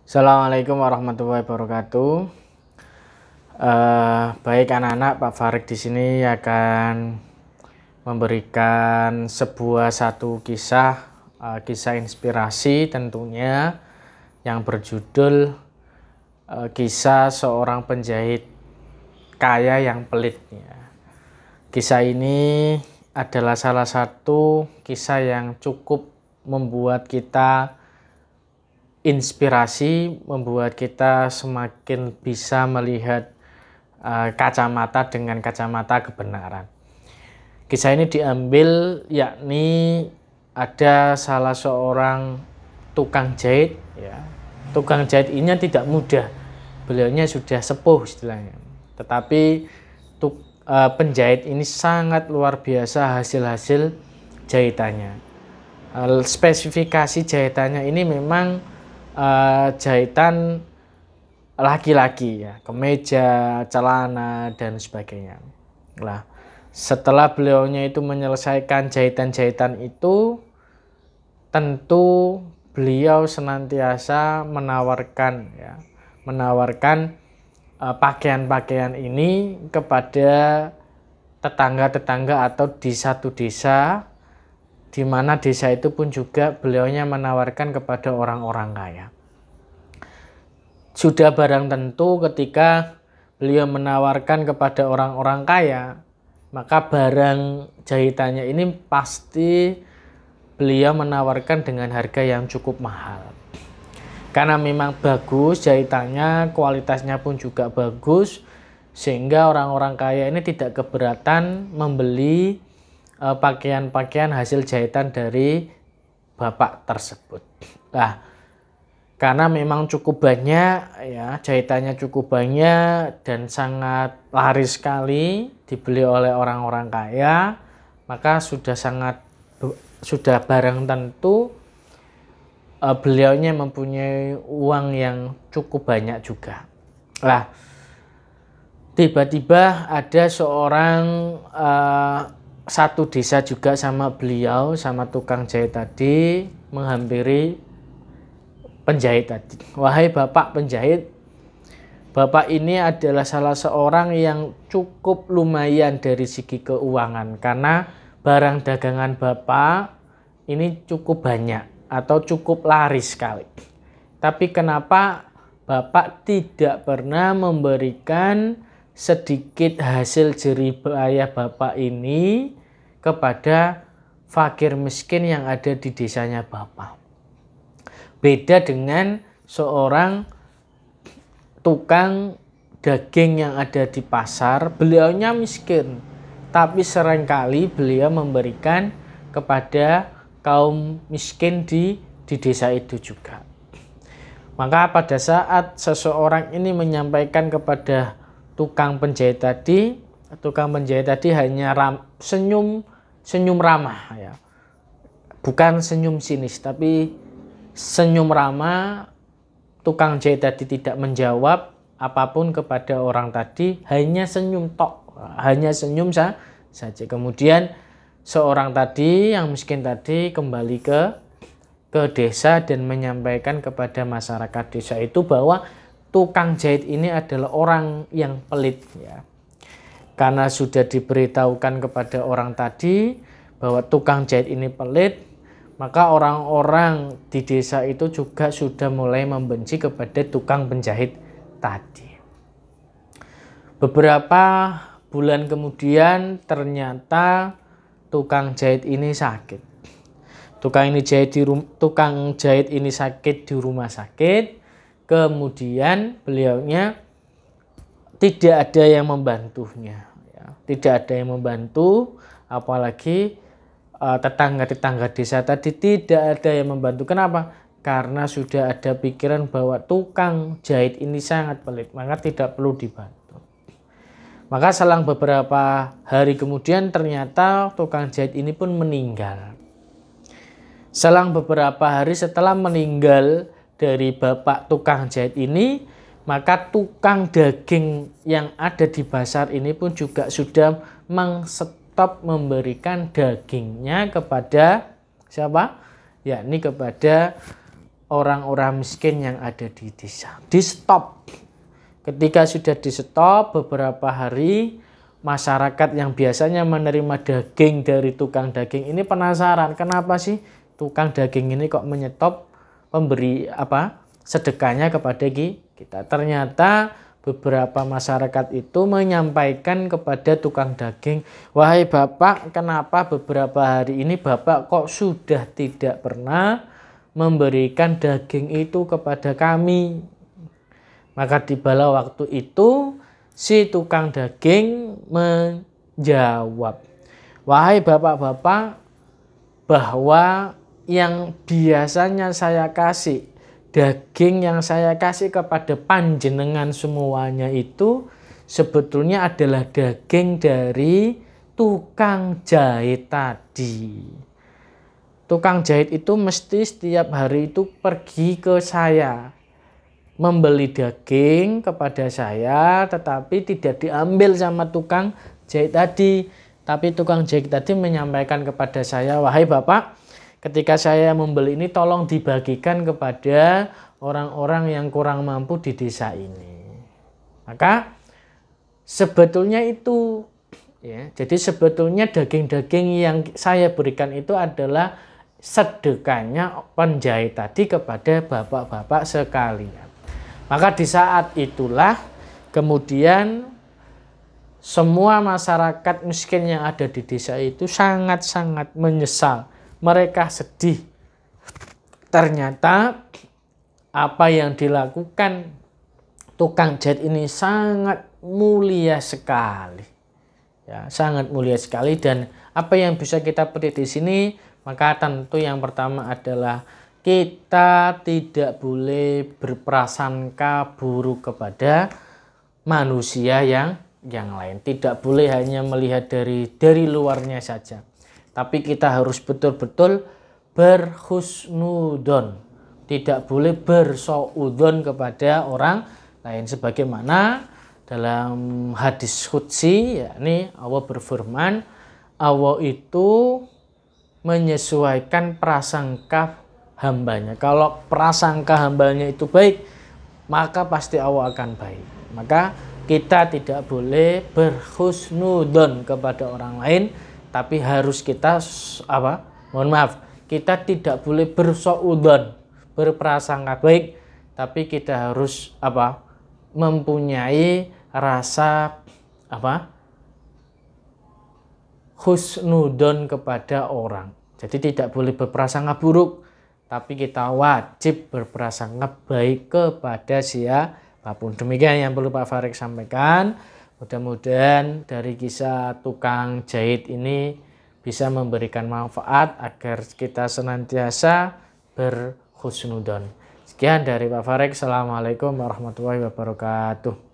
Assalamualaikum warahmatullahi wabarakatuh. Baik anak-anak, Pak Farid di sini akan memberikan satu kisah inspirasi tentunya yang berjudul kisah seorang penjahit kaya yang pelit. Kisah ini adalah salah satu kisah yang cukup membuat kita inspirasi, membuat kita semakin bisa melihat kacamata dengan kacamata kebenaran. Kisah ini diambil yakni ada salah seorang tukang jahit. Tukang jahit ini tidak muda, beliaunya sudah sepuh istilahnya. Tetapi penjahit ini sangat luar biasa hasil jahitannya. Spesifikasi jahitannya ini memang jahitan laki-laki, kemeja, celana dan sebagainya. Nah, setelah beliaunya itu menyelesaikan jahitan-jahitan itu, tentu beliau senantiasa menawarkan pakaian-pakaian ini kepada tetangga-tetangga atau di satu desa, di mana desa itu pun juga beliaunya menawarkan kepada orang-orang kaya. Sudah barang tentu ketika beliau menawarkan kepada orang-orang kaya, maka barang jahitannya ini pasti beliau menawarkan dengan harga yang cukup mahal. Karena memang bagus jahitannya, kualitasnya pun juga bagus, sehingga orang-orang kaya ini tidak keberatan membeli pakaian-pakaian hasil jahitan dari bapak tersebut. Nah, karena memang cukup banyak, jahitannya cukup banyak dan sangat laris sekali dibeli oleh orang-orang kaya, maka sudah barang tentu beliaunya mempunyai uang yang cukup banyak juga. Nah, tiba-tiba ada seorang satu desa juga sama beliau, sama tukang jahit tadi, menghampiri penjahit tadi. Wahai bapak penjahit, bapak ini adalah salah seorang yang cukup lumayan dari segi keuangan, karena barang dagangan bapak ini cukup banyak atau cukup laris sekali. Tapi kenapa bapak tidak pernah memberikan sedikit hasil jerih payah bapak ini kepada fakir miskin yang ada di desanya bapak? Beda dengan seorang tukang daging yang ada di pasar, beliaunya miskin, tapi seringkali beliau memberikan kepada kaum miskin di desa itu juga. Maka pada saat seseorang ini menyampaikan kepada tukang penjahit tadi hanya senyum ramah, bukan senyum sinis, tapi senyum ramah. Tukang jahit tadi tidak menjawab apapun kepada orang tadi, hanya senyum hanya senyum saja. Kemudian seorang tadi yang miskin tadi kembali ke desa dan menyampaikan kepada masyarakat desa itu bahwa tukang jahit ini adalah orang yang pelit, Karena sudah diberitahukan kepada orang tadi bahwa tukang jahit ini pelit, maka orang-orang di desa itu juga sudah mulai membenci kepada tukang penjahit tadi. Beberapa bulan kemudian ternyata tukang jahit ini sakit. Tukang jahit ini sakit di rumah sakit. Kemudian beliaunya tidak ada yang membantunya, tidak ada yang membantu, apalagi tetangga-tetangga desa tadi tidak ada yang membantu. Kenapa? Karena sudah ada pikiran bahwa tukang jahit ini sangat pelit, maka tidak perlu dibantu. Maka selang beberapa hari kemudian ternyata tukang jahit ini pun meninggal. Selang beberapa hari setelah meninggal dari bapak tukang jahit ini, maka tukang daging yang ada di pasar ini pun juga sudah stop memberikan dagingnya kepada siapa? Yakni kepada orang-orang miskin yang ada di desa. Di stop. Ketika sudah di stop beberapa hari, masyarakat yang biasanya menerima daging dari tukang daging ini penasaran, kenapa sih tukang daging ini kok menyetop pemberi sedekahnya kepada kita. Ternyata beberapa masyarakat itu menyampaikan kepada tukang daging, wahai Bapak, kenapa beberapa hari ini Bapak kok sudah tidak pernah memberikan daging itu kepada kami. Maka tibalah waktu itu si tukang daging menjawab, wahai Bapak-bapak, bahwa yang biasanya saya kasih, daging yang saya kasih kepada panjenengan semuanya itu sebetulnya adalah daging dari tukang jahit tadi. Tukang jahit itu mesti setiap hari itu pergi ke saya, membeli daging kepada saya, tetapi tidak diambil sama tukang jahit tadi. Tapi tukang jahit tadi menyampaikan kepada saya, wahai Bapak, ketika saya membeli ini tolong dibagikan kepada orang-orang yang kurang mampu di desa ini. Maka sebetulnya itu ya, jadi sebetulnya daging-daging yang saya berikan itu adalah sedekahnya penjahit tadi kepada bapak-bapak sekalian. Maka di saat itulah kemudian semua masyarakat miskin yang ada di desa itu sangat-sangat menyesal. Mereka sedih. Ternyata apa yang dilakukan tukang jahit ini sangat mulia sekali. Ya, sangat mulia sekali, dan apa yang bisa kita petik di sini, maka tentu yang pertama adalah kita tidak boleh berprasangka buruk kepada manusia yang lain. Tidak boleh hanya melihat dari luarnya saja. Tapi kita harus betul-betul berhusnudon. Tidak boleh bersuudzon kepada orang lain. Sebagaimana dalam hadis qudsi, yakni Allah berfirman, Allah itu menyesuaikan prasangka hambanya. Kalau prasangka hambanya itu baik, maka pasti Allah akan baik. Maka kita tidak boleh berhusnudon kepada orang lain, tapi harus kita kita tidak boleh bersuudzon, berprasangka baik, tapi kita harus mempunyai rasa husnudon kepada orang. Jadi tidak boleh berprasangka buruk, tapi kita wajib berprasangka baik kepada siapapun. Demikian yang perlu Pak Farik sampaikan. Mudah-mudahan dari kisah tukang jahit ini bisa memberikan manfaat agar kita senantiasa berhusnudon. Sekian dari Pak Farik. Assalamualaikum warahmatullahi wabarakatuh.